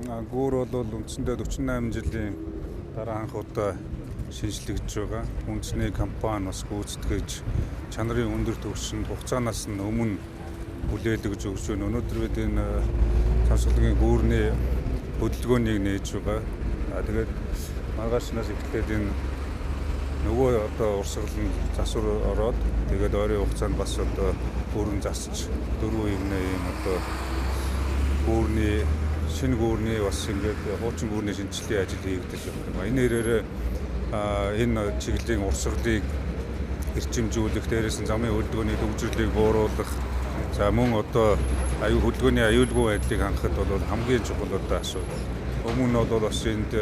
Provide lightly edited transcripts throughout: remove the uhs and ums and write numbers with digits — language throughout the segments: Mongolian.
Гүүр бол үндсэндээ 48 жилийн дараа анх удаа шинжлэгдэж байгаа. Үндэсний компани бас гүйцэтгэж чанарын өндөр түвшинд хугацаанаас нь өмнө хүлээлгэж өгч байна. Өнөөдөр бид энэ сонсголын гүүрний хөдөлгөөнийг нээж байгаа. Тэгээд маргаашнаас эхлээд энэ нөгөө одоо урсгалын засвар ороод тэгээд ойрын хугацаанд бас одоо гүүрэн засч дөрвөн ивнэ ийм одоо шинэ гүүрний бас ингээд хуучин гүүрний шинжилгээ ажил хийгдэж байна. Энэ хэрээр энэ чиглэлийн урсгалыг эрчимжүүлэх, дээрээс нь замын хөдөлгөөний төвжирлийг бууруулах, за мөн одоо хөдөлгөөний аюулгүй байдлыг хангахад бол хамгийн чухал одоо асуудал. Өмнө нь бол бас энд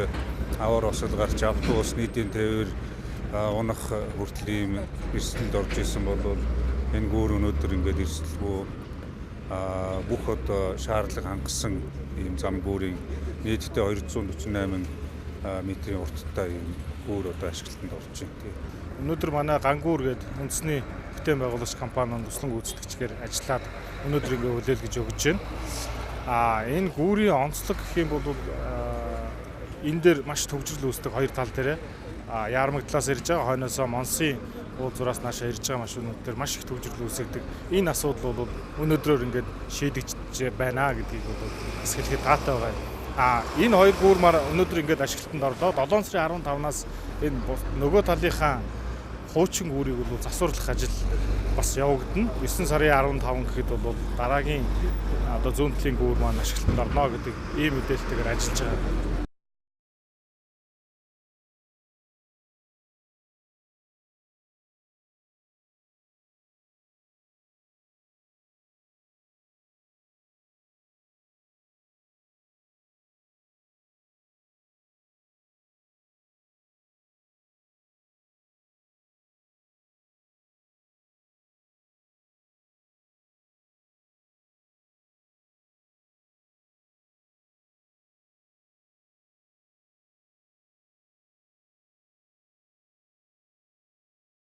аваар осол гарч автобус нийтийн тээвэр унах хүртэл ийм эрсдэлд орж исэн бол энэ гүүр өнөөдөр ингээд эрсдэлгүй бүх одоо шаардлага хангасан ийм зам гүүрийн нийтдээ 248 метрийн урттай ийм гүүр одоо ашиглалтанд орж байна. Өнөөдөр манай Гангүүр гэдэг үндэсний бүтээн байгуулагч компани туслан гүйцэтгэгчээр ажиллаад өнөөдөр ингээд хүлээлгэж өгч байна. Энэ гүүрийн онцлог гэх юм бол энэ дээр маш төвжирэл үүсдэг хоёр тал дээр яармаг талаас ирж байгаа, хойноосоо Монсын уул зураас наашаа ирж байгаа машинууд дээр маш их төвжирэл үүсгдэг. Энэ асуудал бол өнөөдрөөр ингээд шийдэгдэж байна гэдгийг бол бас хэлэхэд таатай байгаа. Энэ хоёр гүүр мар өнөөдөр ингээд ашиглалтанд орлоо. 7 сарын 15-наас энэ нөгөө талынхаа хуучин гүүрийг бол засварлах ажил бас явагдана. 9 сарын 15 гэхэд бол дараагийн одоо зүүн талын гүүр маань ашиглалтанд орно гэдэг ийм мэдээлэлтэйгээр ажиллаж байгаа.